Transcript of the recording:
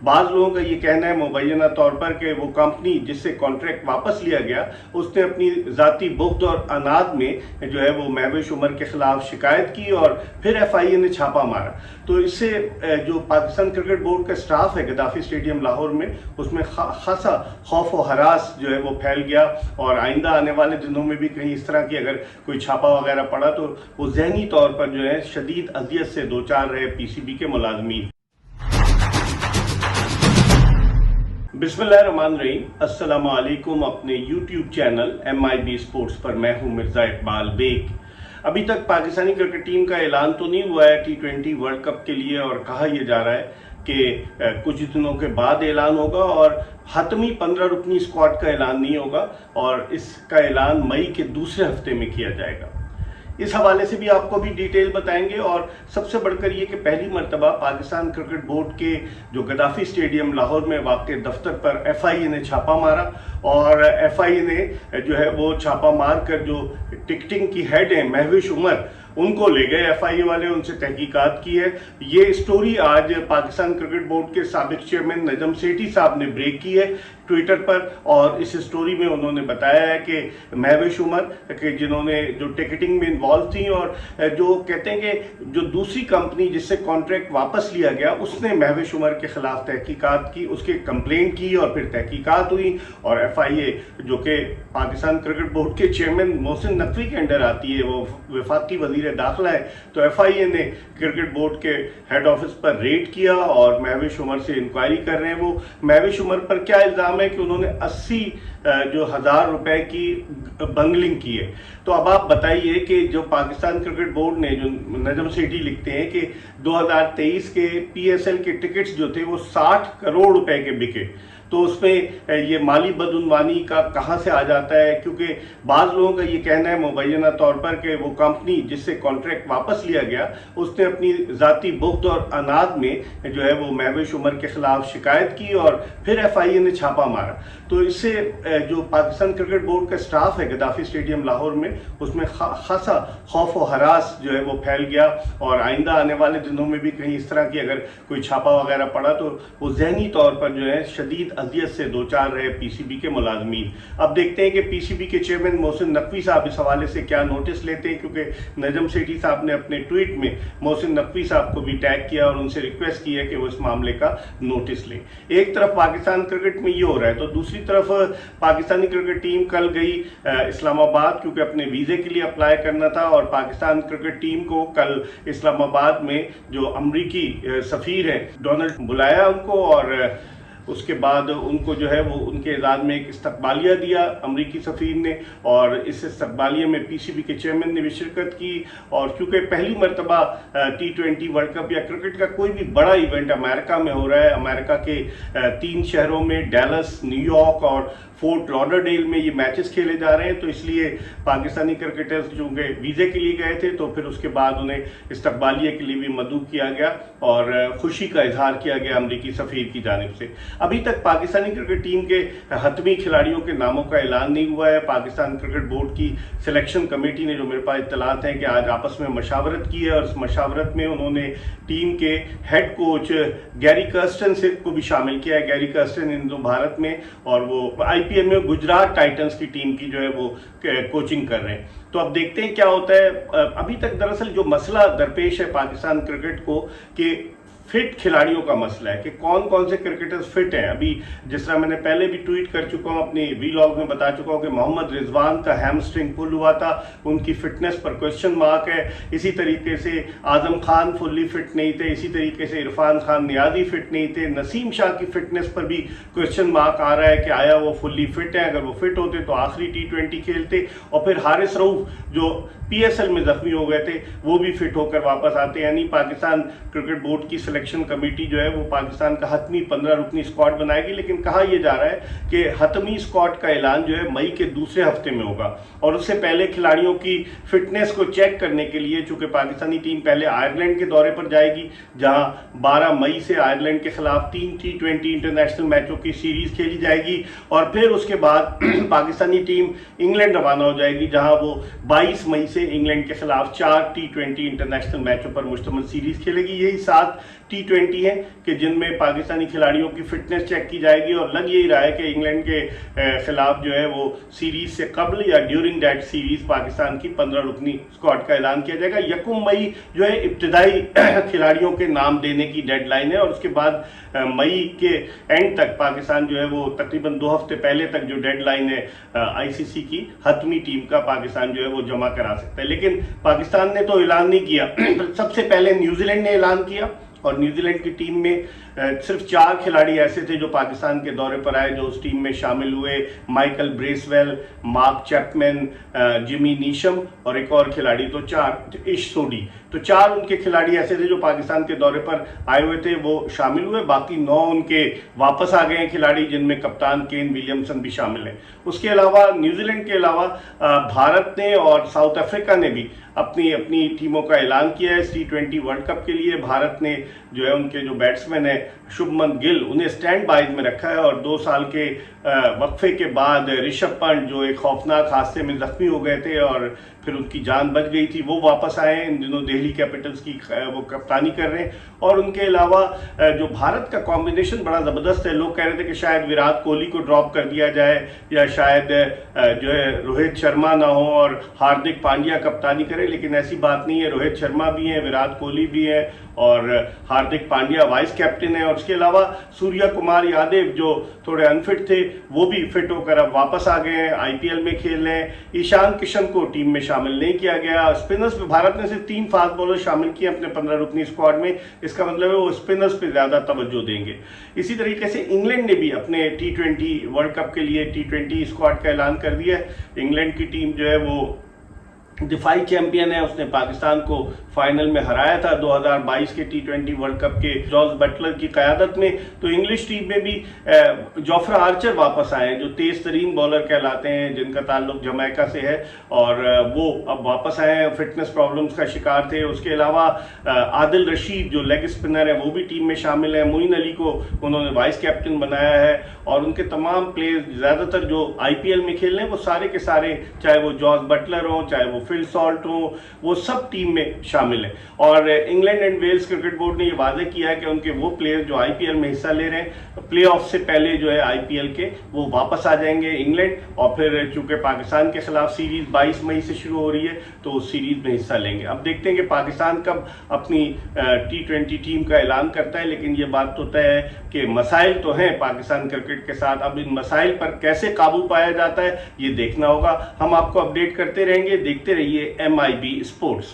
بعض लोगों का ये कहना है मुबैना तौर पर कि वो कंपनी जिससे कॉन्ट्रैक्ट वापस लिया गया उसने अपनी ज़ाती बुग़्ज़ और अनाद में जो है वो महविश उमर के ख़िलाफ़ शिकायत की और फिर FIA ने छापा मारा। तो इससे जो पाकिस्तान क्रिकेट बोर्ड का स्टाफ है गद्दाफ़ी स्टेडियम लाहौर में, उसमें खासा खौफ व हरास जो है वो फैल गया और आइंदा आने वाले दिनों में भी कहीं इस तरह की अगर कोई छापा वगैरह पड़ा तो वो ज़हनी तौर पर जो है शदीद अज़ियत से दो चार रहे PCB के मुलाज़मीन। बिस्मिल्लाहिर्रहमानिर्रहीम, अस्सलामु अलैकुम। अपने YouTube चैनल MIB स्पोर्ट्स पर मैं हूं मिर्ज़ा इकबाल बेग। अभी तक पाकिस्तानी क्रिकेट टीम का ऐलान तो नहीं हुआ है T20 वर्ल्ड कप के लिए और कहा यह जा रहा है कि कुछ दिनों के बाद ऐलान होगा और हतमी 15 रुकनी स्क्वाड का ऐलान नहीं होगा और इसका ऐलान मई के दूसरे हफ्ते में किया जाएगा। इस हवाले से भी आपको भी डिटेल बताएंगे और सबसे बढ़कर ये कि पहली मर्तबा पाकिस्तान क्रिकेट बोर्ड के जो गद्दाफ़ी स्टेडियम लाहौर में वाक़ दफ्तर पर FIA ने छापा मारा और FIA ने जो है वो छापा मार कर जो टिकटिंग की हेड हैं महविश उमर, उनको ले गए FIA वाले, उनसे तहकीकात की है। ये स्टोरी आज पाकिस्तान क्रिकेट बोर्ड के साबिक चेयरमैन नजम सेठी साहब ने ब्रेक की है ट्विटर पर और इस स्टोरी में उन्होंने बताया है कि महविश उमर के जिन्होंने जो टिकटिंग में इन्वॉल्व थी और जो कहते हैं कि जो दूसरी कंपनी जिससे कॉन्ट्रैक्ट वापस लिया गया उसने महविश उमर के खिलाफ तहकीकात की, उसके कंप्लेंट की और फिर तहकीकात हुई और FIA जो कि पाकिस्तान क्रिकेट बोर्ड के चेयरमैन मोहसिन नकवी के अंडर आती है, वो वफाकी वजीर दाखिला है, तो FIA ने क्रिकेट बोर्ड के हेड ऑफिस पर रेड किया और महविश उमर से इंक्वायरी कर रहे हैं। वो महविश उमर पर क्या इल्ज़ाम है कि उन्होंने 80,000 रुपए की बंगलिंग की है। तो अब आप बताइए कि जो पाकिस्तान क्रिकेट बोर्ड ने, जो नजम सेठी लिखते हैं कि 2023 के PSL के टिकट्स जो थे वो 60 करोड़ रुपए के बिके, तो उसमें ये माली बदउनवानी का कहाँ से आ जाता है? क्योंकि बाज़ लोगों का ये कहना है मुबैना तौर पर कि वो कंपनी जिससे कॉन्ट्रैक्ट वापस लिया गया उसने अपनी ज़ाती बुग़्ज़ और अनाद में जो है वो महविश उमर के ख़िलाफ़ शिकायत की और फिर FIA ने छापा मारा। तो इससे जो पाकिस्तान क्रिकेट बोर्ड का स्टाफ है गद्दाफ़ी स्टेडियम लाहौर में, उसमें खासा खौफ व हरास जो है वो फैल गया और आइंदा आने वाले दिनों में भी कहीं इस तरह की अगर कोई छापा वगैरह पड़ा तो वो ज़हनी तौर पर जो है शदीद अज़ियत से दो चार रहे PCB के मुलाज़मीन। अब देखते हैं कि PCB के चेयरमैन मोहसिन नकवी साहब इस हवाले से क्या नोटिस लेते हैं, क्योंकि नजम सेठी साहब ने अपने ट्वीट में मोहसिन नकवी साहब को भी टैग किया और उनसे रिक्वेस्ट की है कि वो इस मामले का नोटिस लें। एक तरफ पाकिस्तान क्रिकेट में ये हो रहा है तो दूसरी तरफ पाकिस्तानी क्रिकेट टीम कल गई इस्लामाबाद, क्योंकि अपने वीज़े के लिए अप्लाई करना था और पाकिस्तान क्रिकेट टीम को कल इस्लामाबाद में जो अमरीकी सफ़ीर हैं डोनाल्ड बुलाया उनको और उसके बाद उनको जो है वो उनके एजाज़ में एक इस्तकबालिया दिया अमरीकी सफ़ीर ने और इस इस्तकबालिया में PCB के चेयरमैन ने भी शिरकत की। और चूँकि पहली मरतबा T20 वर्ल्ड कप या क्रिकेट का कोई भी बड़ा इवेंट अमेरिका में हो रहा है, अमेरिका के 3 शहरों में डैलस, न्यूयॉर्क और फोर्ट लॉडरडेल में ये मैचेस खेले जा रहे हैं, तो इसलिए पाकिस्तानी क्रिकेटर्स चूँकि वीज़े के लिए गए थे तो फिर उसके बाद उन्हें इस्तकबालिया के लिए भी मदऊ किया गया और खुशी का इजहार किया गया अमरीकी सफ़ीर की जानिब से। अभी तक पाकिस्तानी क्रिकेट टीम के हतमी खिलाड़ियों के नामों का ऐलान नहीं हुआ है। पाकिस्तान क्रिकेट बोर्ड की सिलेक्शन कमेटी ने, जो मेरे पास इत्तलात हैं कि आज आपस में मशावरत की है और इस मशावरत में उन्होंने टीम के हेड कोच गैरी कर्स्टन से को भी शामिल किया है। गैरी कर्स्टन इन भारत में और वो IPL में गुजरात टाइटंस की टीम की जो है वो कोचिंग कर रहे हैं। तो अब देखते हैं क्या होता है। अभी तक दरअसल जो मसला दरपेश है पाकिस्तान क्रिकेट को कि फिट खिलाड़ियों का मसला है कि कौन कौन से क्रिकेटर्स फिट हैं। अभी जिस तरह मैंने पहले भी ट्वीट कर चुका हूं, अपने वीलॉग में बता चुका हूं कि मोहम्मद रिजवान का हैमस्ट्रिंग पुल हुआ था, उनकी फिटनेस पर क्वेश्चन मार्क है। इसी तरीके से आजम खान फुल्ली फिट नहीं थे, इसी तरीके से इरफान खान नियाजी फिट नहीं थे। नसीम शाह की फिटनेस पर भी क्वेश्चन मार्क आ रहा है कि आया वो फुल्ली फिट है, अगर वो फिट होते तो आखिरी T20 खेलते। और फिर हारिस रऊफ जो PSL में जख्मी हो गए थे वो भी फिट होकर वापस आते। यानी पाकिस्तान क्रिकेट बोर्ड की सिलेक्शन कमेटी जो है वो पाकिस्तान का हतमी 15 रुकनी स्क्वाड बनाएगी, लेकिन कहा यह जा रहा है कि हतमी स्क्वाड का ऐलान जो है मई के दूसरे हफ्ते में होगा और उससे पहले खिलाड़ियों की फिटनेस को चेक करने के लिए, चूंकि पाकिस्तानी टीम पहले आयरलैंड के दौरे पर जाएगी जहां 12 मई से आयरलैंड के खिलाफ 3 T20 इंटरनेशनल मैचों की सीरीज खेली जाएगी और फिर उसके बाद पाकिस्तानी टीम इंग्लैंड रवाना हो जाएगी जहां वो 22 मई से इंग्लैंड के खिलाफ 4 T20 इंटरनेशनल मैचों पर मुश्तमिल सीरीज खेलेगी। यही 7 T20 हैं कि जिनमें पाकिस्तानी खिलाड़ियों की फिटनेस चेक की जाएगी, और लग यही रहा है कि इंग्लैंड के खिलाफ जो है वो सीरीज से कबल या ड्यूरिंग दैट सीरीज पाकिस्तान की 15 रुकनी स्क्वाड का ऐलान किया जाएगा। 1 मई जो है इब्तिदाई खिलाड़ियों के नाम देने की डेडलाइन है, और उसके बाद मई के एंड तक पाकिस्तान जो है वो तकरीबन 2 हफ्ते पहले तक जो डेडलाइन है आईसीसी की हतमी टीम का पाकिस्तान जो है वो जमा करा सकता है। लेकिन पाकिस्तान ने तो ऐलान नहीं किया, सबसे पहले न्यूजीलैंड ने ऐलान किया, और न्यूजीलैंड की टीम में सिर्फ 4 खिलाड़ी ऐसे थे जो पाकिस्तान के दौरे पर आए, जो उस टीम में शामिल हुए। Michael Bracewell, mark Chapman, Jimmy Neesham और एक और खिलाड़ी, तो 4, इश सोडी, तो 4 उनके खिलाड़ी ऐसे थे जो पाकिस्तान के दौरे पर आए हुए थे, वो शामिल हुए। बाकी 9 उनके वापस आ गए हैं खिलाड़ी, जिनमें कप्तान केन विलियमसन भी शामिल है। उसके अलावा न्यूजीलैंड के अलावा भारत ने और साउथ अफ्रीका ने भी अपनी अपनी टीमों का ऐलान किया है T20 वर्ल्ड कप के लिए। भारत ने जो है उनके जो बैट्समैन है शुभमन गिल, उन्हें स्टैंड बाय में रखा है, और 2 साल के वक्फे के बाद ऋषभ पंत जो एक खौफनाक हादसे में जख्मी हो गए थे और फिर उनकी जान बच गई थी, वो वापस आए हैं। इन दिनों दिल्ली कैपिटल्स की वो कप्तानी कर रहे हैं। और उनके अलावा जो भारत का कॉम्बिनेशन बड़ा ज़बरदस्त है। लोग कह रहे थे कि शायद विराट कोहली को ड्रॉप कर दिया जाए, या शायद जो है रोहित शर्मा ना हो और हार्दिक पांड्या कप्तानी करे, लेकिन ऐसी बात नहीं है। रोहित शर्मा भी हैं, विराट कोहली भी है, और हार्दिक पांड्या वाइस कैप्टन है। और उसके अलावा सूर्या कुमार यादव जो थोड़े अनफिट थे, वो भी फिट होकर अब वापस आ गए हैं, आईपीएल में खेल रहे हैं। ईशान किशन को टीम में शामिल नहीं किया गया। स्पिनर्स में भारत ने सिर्फ 3 फास्ट बॉलर शामिल किए अपने 15 रुकनी स्क्वाड में। इसका मतलब है वो स्पिनर्स पे ज्यादा तवज्जो देंगे। इसी तरीके से इंग्लैंड ने भी अपने T20 वर्ल्ड कप के लिए T20 स्क्वाड का ऐलान कर दिया है। इंग्लैंड की टीम जो है वो दिफाई चैंपियन है, उसने पाकिस्तान को फाइनल में हराया था 2022 के T20 वर्ल्ड कप के जॉर्ज बटलर की क़यादत में। तो इंग्लिश टीम में भी जोफ्रा आर्चर वापस आए हैं, जो तेज तरीन बॉलर कहलाते हैं, जिनका ताल्लुक जमैका से है, और वो अब वापस आए हैं, फिटनेस प्रॉब्लम्स का शिकार थे। उसके अलावा आदिल रशीद जो लेग स्पिनर है वो भी टीम में शामिल है। मोइन अली को उन्होंने वाइस कैप्टन बनाया है, और उनके तमाम प्लेयर्स ज़्यादातर जो आईपीएल में खेल रहे हैं वो सारे के सारे, चाहे वो जॉर्ज बटलर हो, चाहे वो फिल सॉल्ट हो, वो सब टीम में शामिल है। और England and Wales cricket board ने ये वादे किया है कि उनके वो प्लेयर जो आईपीएल में हिस्सा ले रहे हैं, प्लेऑफ से पहले जो है आईपीएल के, वो वापस आ जाएंगे इंग्लैंड, और फिर चूंकि पाकिस्तान के खिलाफ सीरीज 22 मई से शुरू हो रही है, तो उस सीरीज में हिस्सा लेंगे। अब देखते हैं कि पाकिस्तान कब अपनी T20 टीम का ऐलान करता है, लेकिन ये बात तो तय है कि मसाइल तो हैं पाकिस्तान क्रिकेट के साथ। अब इन मसाइल पर कैसे काबू पाया जाता है ये देखना होगा। हम आपको अपडेट करते रहेंगे, देखते रहिए MIB स्पोर्ट्स।